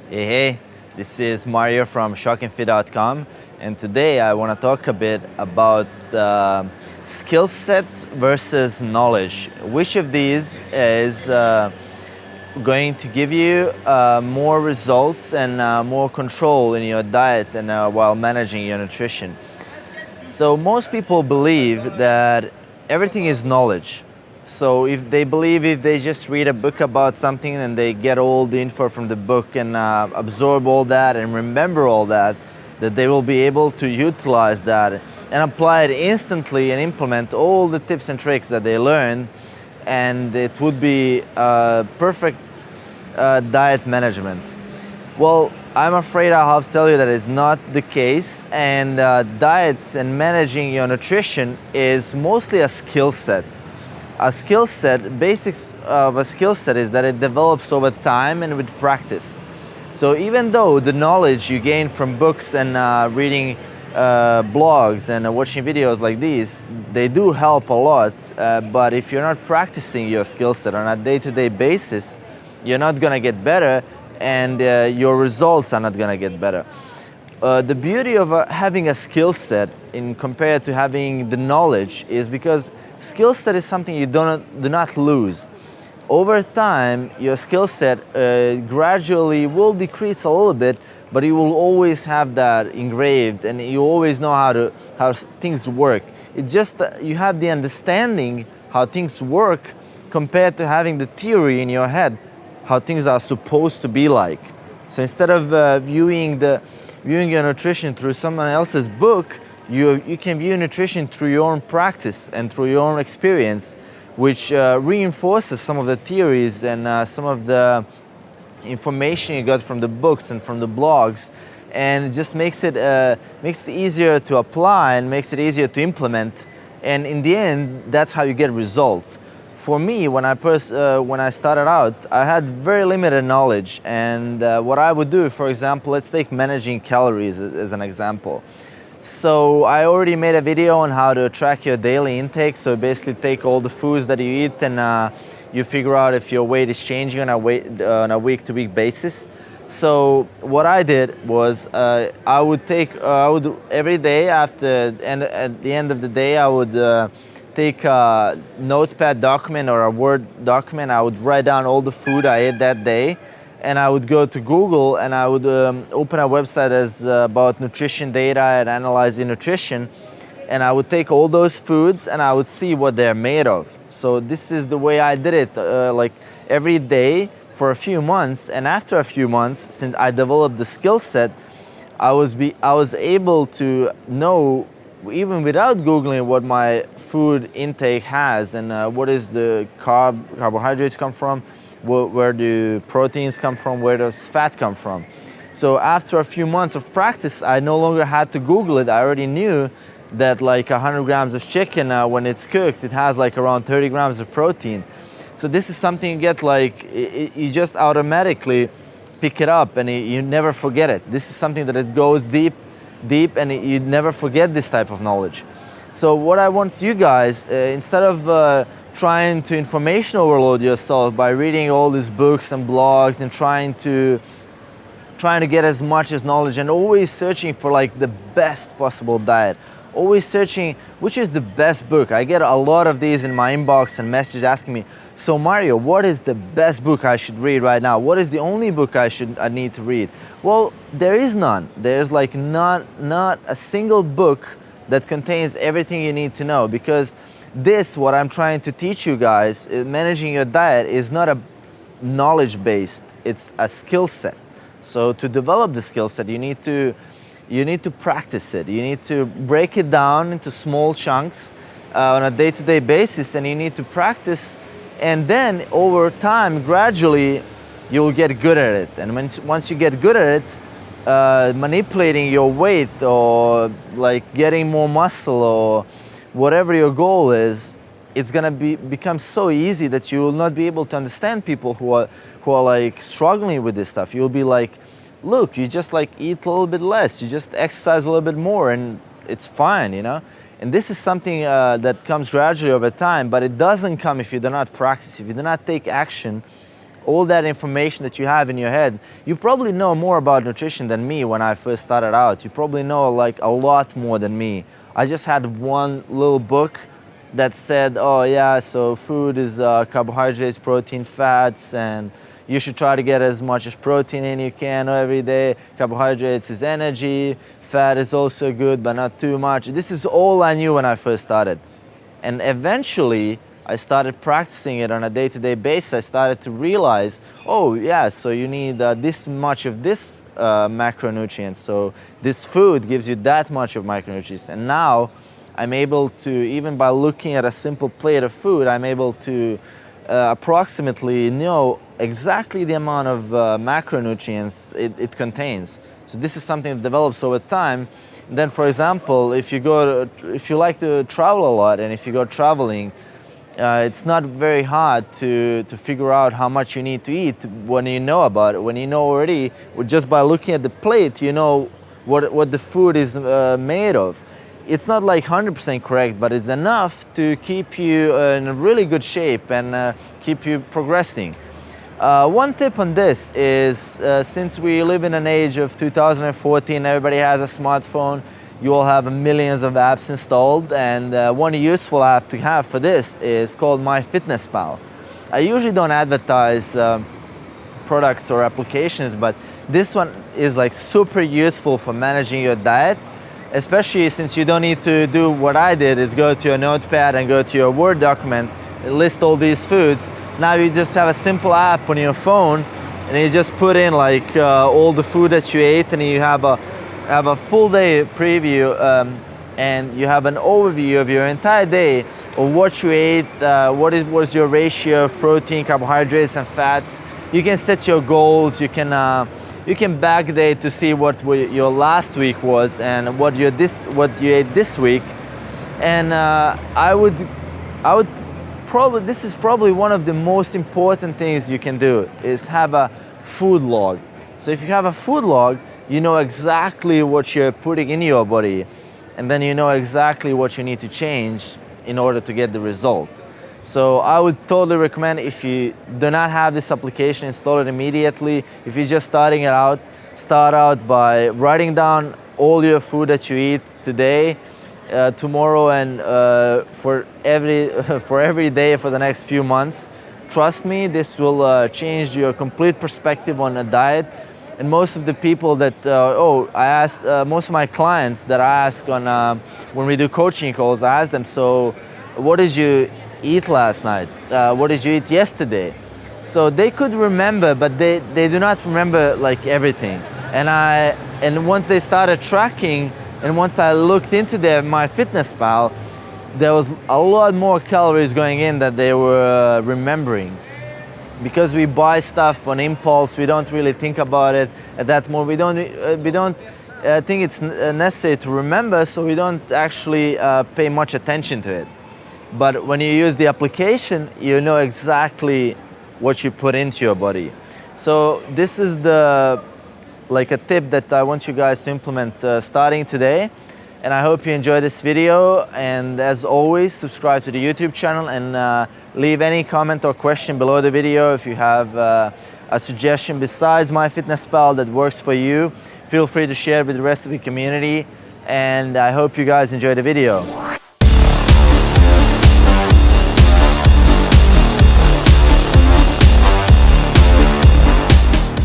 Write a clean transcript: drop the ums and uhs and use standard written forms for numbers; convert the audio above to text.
Hey, this is Mario from shockandfit.com, and today I want to talk a bit about skill set versus knowledge. Which of these is going to give you more results and more control in your diet and while managing your nutrition? So most people believe that everything is knowledge. So if they believe if they just read a book about something and they get all the info from the book and absorb all that and remember all that, that they will be able to utilize that and apply it instantly and implement all the tips and tricks that they learned, and it would be perfect diet management. Well, I'm afraid I'll have to tell you that is not the case, and diet and managing your nutrition is mostly a skill set. A skill set, basics of a skill set is that it develops over time and with practice. So even though the knowledge you gain from books and reading blogs and watching videos like these, they do help a lot, but if you're not practicing your skill set on a day-to-day basis, you're not gonna get better, and your results are not gonna get better. The beauty of having a skill set in compared to having the knowledge is because skill set is something you do not lose. Over time, your skill set gradually will decrease a little bit, but you will always have that engraved, and you always know how things work. It's just that you have the understanding how things work compared to having the theory in your head how things are supposed to be like. So instead of viewing your nutrition through someone else's book, you can view nutrition through your own practice and through your own experience, which reinforces some of the theories and some of the information you got from the books and from the blogs, and it just makes it easier to apply and makes it easier to implement. And in the end, that's how you get results. For me, when I started out, I had very limited knowledge, and what I would do, for example, let's take managing calories as an example. So I already made a video on how to track your daily intake. So basically take all the foods that you eat and you figure out if your weight is changing on a week-to-week basis. So what I did was I would every day at the end of the day, I would take a notepad document or a Word document. I would write down all the food I ate that day, and I would go to Google and I would open a website about nutrition data and analyzing nutrition, and I would take all those foods and I would see what they're made of. So this is the way I did it, like every day for a few months, and after a few months, since I developed the skill set, I was able to know, even without Googling, what my food intake has and what is the carbohydrates come from, where do proteins come from, where does fat come from. So after a few months of practice, I no longer had to Google it. I already knew that like 100 grams of chicken, when it's cooked, it has like around 30 grams of protein. So this is something you get like, you just automatically pick it up and you never forget it. This is something that it goes deep and you never forget this type of knowledge. So what I want you guys, instead of trying to information overload yourself by reading all these books and blogs and trying to get as much as knowledge and always searching for like the best possible diet, always searching which is the best book. I get a lot of these in my inbox and messages asking me, so Mario, what is the best book I should read right now? What is the only book I need to read? Well, there is none. There's like not a single book that contains everything you need to know, because what I'm trying to teach you guys, managing your diet, is not a knowledge based, it's a skill set. So to develop the skill set, you need to practice it. You need to break it down into small chunks on a day-to-day basis, and you need to practice, and then over time, gradually, you'll get good at it. And once you get good at it, manipulating your weight or like getting more muscle or whatever your goal is, it's gonna become so easy that you will not be able to understand people who are like struggling with this stuff. You'll be like, look, you just like eat a little bit less, you just exercise a little bit more, and it's fine, you know? And this is something that comes gradually over time, but it doesn't come if you do not practice, if you do not take action all that information that you have in your head. You probably know more about nutrition than me when I first started out. You probably know like a lot more than me. I just had one little book that said, oh yeah, so food is carbohydrates, protein, fats, and you should try to get as much as protein in you can every day. Carbohydrates is energy, fat is also good, but not too much. This is all I knew when I first started. And eventually, I started practicing it on a day-to-day basis. I started to realize, oh yeah, so you need this much of this macronutrients. So this food gives you that much of micronutrients. And now I'm able to, even by looking at a simple plate of food, I'm able to approximately know exactly the amount of macronutrients it contains. So this is something that develops over time. And then, for example, if you like to travel a lot, and if you go traveling, it's not very hard to figure out how much you need to eat when you know about it. When you know already, just by looking at the plate, you know what the food is made of. It's not like 100% correct, but it's enough to keep you in a really good shape and keep you progressing. One tip on this is, since we live in an age of 2014, everybody has a smartphone. You all have millions of apps installed, and one useful app to have for this is called MyFitnessPal. I usually don't advertise products or applications, but this one is like super useful for managing your diet, especially since you don't need to do what I did, is go to your notepad and go to your Word document, list all these foods. Now you just have a simple app on your phone, and you just put in like all the food that you ate, and you have a full day preview, and you have an overview of your entire day of what you ate, what was your ratio of protein, carbohydrates, and fats. You can set your goals. You can backdate to see what your last week was and what you ate this week. And I would probably, this is probably one of the most important things you can do, is have a food log. So if you have a food log, you know exactly what you're putting in your body, and then you know exactly what you need to change in order to get the result. So I would totally recommend, if you do not have this application, install it immediately. If you're just starting it out, start out by writing down all your food that you eat today, tomorrow, and for every day for the next few months. Trust me, this will change your complete perspective on a diet. And most of the people that, I asked, most of my clients that I ask on when we do coaching calls, I ask them, so what did you eat last night? What did you eat yesterday? So they could remember, but they do not remember like everything. And once they started tracking, and once I looked into their MyFitnessPal, there was a lot more calories going in that they were remembering. Because we buy stuff on impulse, we don't really think about it at that moment. We don't think it's necessary to remember, so we don't actually pay much attention to it. But when you use the application, you know exactly what you put into your body. So this is like a tip that I want you guys to implement starting today. And I hope you enjoy this video. And as always, subscribe to the YouTube channel, and leave any comment or question below the video. If you have a suggestion besides MyFitnessPal that works for you, feel free to share it with the rest of the community. And I hope you guys enjoy the video.